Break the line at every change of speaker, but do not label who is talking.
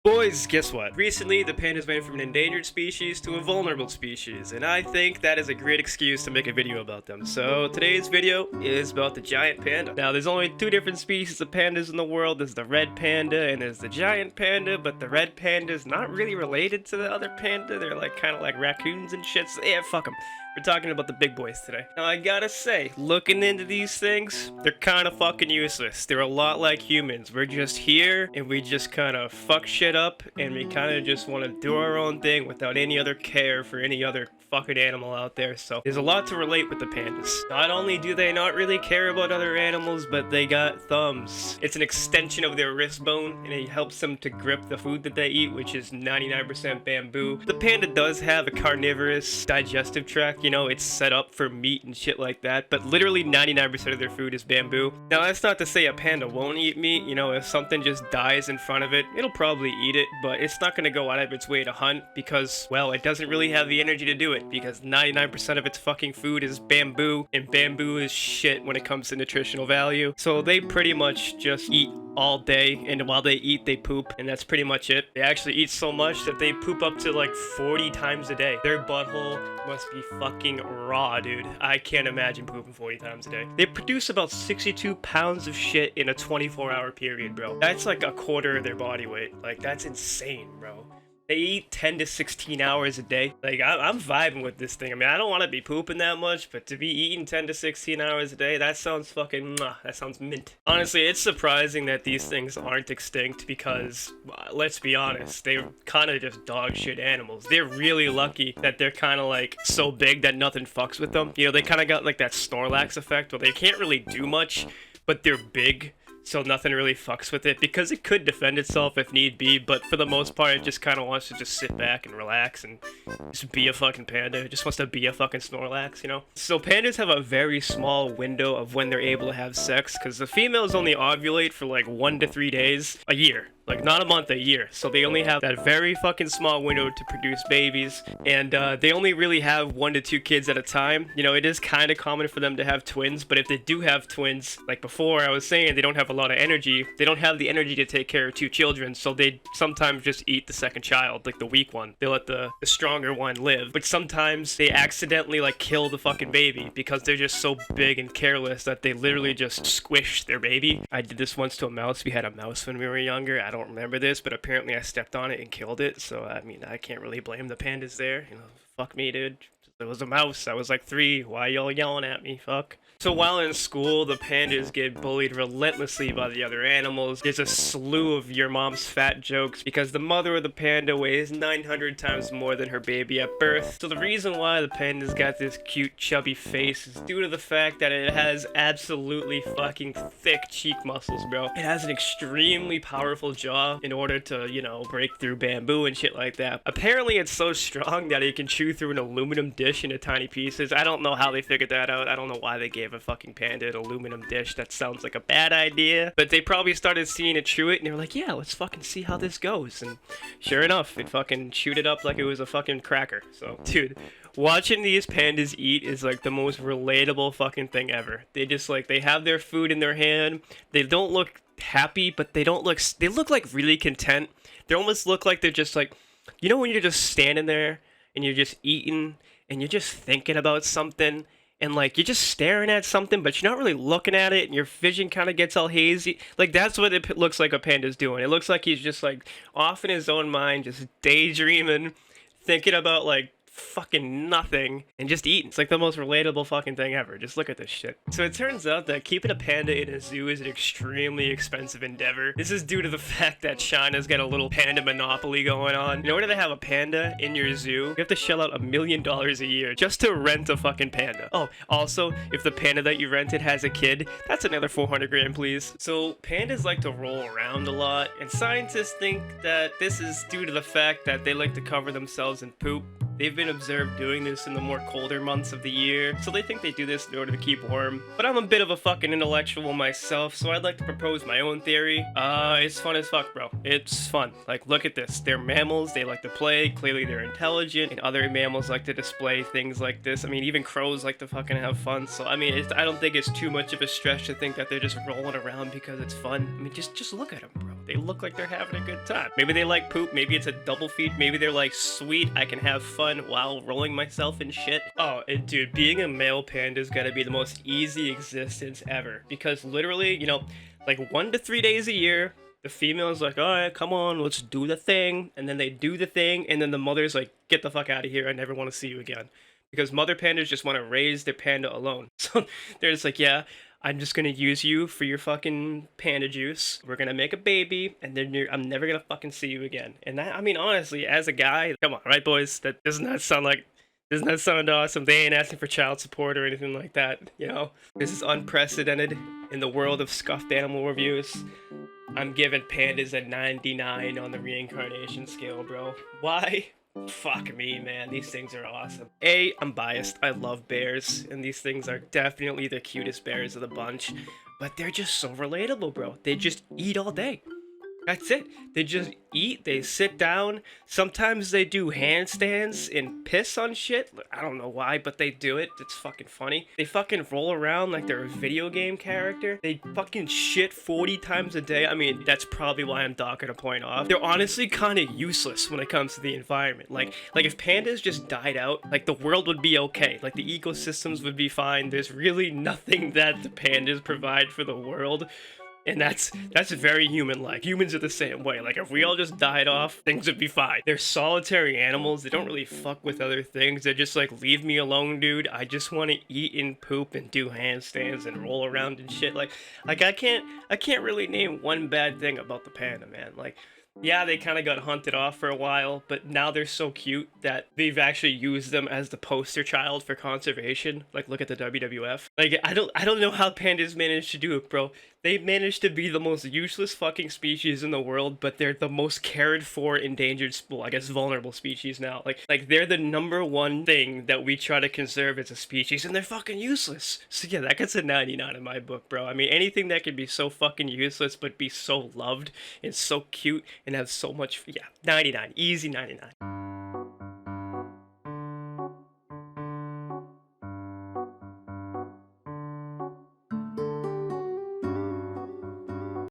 Boys, guess what? Recently, the pandas went from an endangered species to a vulnerable species, and I think that is a great excuse to make a video about them. So today's video is about the giant panda. Now, there's only two different species of pandas in the world. There's the red panda and there's the giant panda, but the red panda is not really related to the other panda. They're like kind of like raccoons and shit. So yeah, fuck them. We're talking about the big boys today. Now, I gotta say, looking into these things, they're kind of fucking useless. They're a lot like humans. We're just here, and we just kind of fuck shit up, and we kind of just want to do our own thing without any other care for any other fucking animal out there. So there's a lot to relate with the pandas. Not only do they not really care about other animals, but they got thumbs. It's an extension of their wrist bone, and it helps them to grip the food that they eat, which is 99% bamboo. The panda does have a carnivorous digestive tract. You know, it's set up for meat and shit like that, but literally 99% of their food is bamboo. Now, that's not to say a panda won't eat meat. You know, if something just dies in front of it, it'll probably eat it, but it's not gonna go out of its way to hunt because, well, it doesn't really have the energy to do it because 99% of its fucking food is bamboo, and bamboo is shit when it comes to nutritional value. So they pretty much just eat all day, and while they eat, they poop, and that's pretty much it. They actually eat so much that they poop up to like 40 times a day. Their butthole must be fucking raw, dude. I can't imagine pooping 40 times a day. They produce about 62 pounds of shit in a 24-hour period, bro. That's like a quarter of their body weight. Like, that's insane, bro. They eat 10 to 16 hours a day. Like, I'm vibing with this thing. I mean, I don't want to be pooping that much, but to be eating 10 to 16 hours a day, that sounds fucking, that sounds mint. Honestly, it's surprising that these things aren't extinct because, let's be honest, they're kind of just dog shit animals. They're really lucky that they're kind of like so big that nothing fucks with them. You know, they kind of got like that Snorlax effect where they can't really do much, but they're big. So nothing really fucks with it because it could defend itself if need be, but for the most part it just kind of wants to just sit back and relax and just be a fucking panda. It just wants to be a fucking Snorlax, you know? So pandas have a very small window of when they're able to have sex because the females only ovulate for like 1 to 3 days a year. Like, not a month, a year. So they only have that very fucking small window to produce babies. And they only really have 1 to 2 kids at a time. You know, it is kind of common for them to have twins. But if they do have twins, like before I was saying, they don't have a lot of energy. They don't have the energy to take care of 2 children. So they sometimes just eat the second child, like the weak one. They let the stronger one live. But sometimes they accidentally, like, kill the fucking baby because they're just so big and careless that they literally just squish their baby. I did this once to a mouse. We had a mouse when we were younger. I don't remember this, but apparently I stepped on it and killed it. So I mean, I can't really blame the pandas there. You know, fuck me, dude. It was a mouse. I was like 3. Why y'all yelling at me? Fuck. So while in school, the pandas get bullied relentlessly by the other animals. There's a slew of your mom's fat jokes because the mother of the panda weighs 900 times more than her baby at birth. So the reason why the panda's got this cute chubby face is due to the fact that it has absolutely fucking thick cheek muscles, bro. It has an extremely powerful jaw in order to, you know, break through bamboo and shit like that. Apparently it's so strong that it can chew through an aluminum dish into tiny pieces. I don't know how they figured that out. I don't know why they gave a fucking panda an aluminum dish. That sounds like a bad idea, but they probably started seeing it chew it and they were like, yeah, let's fucking see how this goes. And sure enough, it fucking chewed it up like it was a fucking cracker. So dude, watching these pandas eat is like the most relatable fucking thing ever. They just like, they have their food in their hand. They don't look happy, but they look like really content. They almost look like they're just like, you know, when you're just standing there and you're just eating and you're just thinking about something, and like you're just staring at something, but you're not really looking at it, and your vision kind of gets all hazy. Like, that's what it looks like a panda's doing. It looks like he's just like off in his own mind, just daydreaming, thinking about like fucking nothing and just eating. It's like the most relatable fucking thing ever. Just look at this shit. So it turns out that keeping a panda in a zoo is an extremely expensive endeavor. This is due to the fact that China's got a little panda monopoly going on. In order to have a panda in your zoo, you have to shell out $1 million a year just to rent a fucking panda. Oh, also, if the panda that you rented has a kid, that's another 400 grand, please. So pandas like to roll around a lot, and scientists think that this is due to the fact that they like to cover themselves in poop. They've been observed doing this in the more colder months of the year, so they think they do this in order to keep warm. But I'm a bit of a fucking intellectual myself, so I'd like to propose my own theory. It's fun as fuck, bro. It's fun. Like, look at this. They're mammals, they like to play, clearly they're intelligent, and other mammals like to display things like this. I mean, even crows like to fucking have fun, so I mean, I don't think it's too much of a stretch to think that they're just rolling around because it's fun. I mean, just look at them, bro. They look like they're having a good time. Maybe they like poop, maybe it's a double feed, maybe they're like, sweet, I can have fun while rolling myself in shit. Oh, and dude, being a male panda is gotta be the most easy existence ever. Because literally, you know, like 1 to 3 days a year, the female's like, alright, come on, let's do the thing. And then they do the thing, and then the mother's like, get the fuck out of here, I never want to see you again. Because mother pandas just want to raise their panda alone. So they're just like, yeah, I'm just gonna use you for your fucking panda juice. We're gonna make a baby, and then I'm never gonna fucking see you again. And that, I mean, honestly, as a guy, come on, right, boys? That does not sound like, doesn't that sound awesome? They ain't asking for child support or anything like that, you know? This is unprecedented in the world of scuffed animal reviews. I'm giving pandas a 99 on the reincarnation scale, bro. Why? Fuck me, man. These things are awesome. I'm biased. I love bears, and these things are definitely the cutest bears of the bunch. But they're just so relatable, bro. They just eat all day. That's it. They just eat, they sit down. Sometimes they do handstands and piss on shit. I don't know why, but they do it. It's fucking funny. They fucking roll around like they're a video game character. They fucking shit 40 times a day. I mean, that's probably why I'm docking a point off. They're honestly kind of useless when it comes to the environment. Like if pandas just died out, like the world would be okay. Like the ecosystems would be fine. There's really nothing that the pandas provide for the world. And that's very human-like. Humans are the same way. Like, if we all just died off, things would be fine. They're solitary animals. They don't really fuck with other things. They're just like, leave me alone, dude. I just want to eat and poop and do handstands and roll around and shit. Like I can't really name one bad thing about the panda, man. Like, yeah, they kind of got hunted off for a while, but now they're so cute that they've actually used them as the poster child for conservation. Like, look at the WWF. Like, I don't know how pandas managed to do it, bro. They managed to be the most useless fucking species in the world, but they're the most cared for endangered, well, I guess vulnerable species now. Like they're the #1 thing that we try to conserve as a species, and they're fucking useless. So yeah, that gets a 99 in my book, bro. I mean, anything that can be so fucking useless but be so loved and so cute and have so much, yeah, 99, easy 99.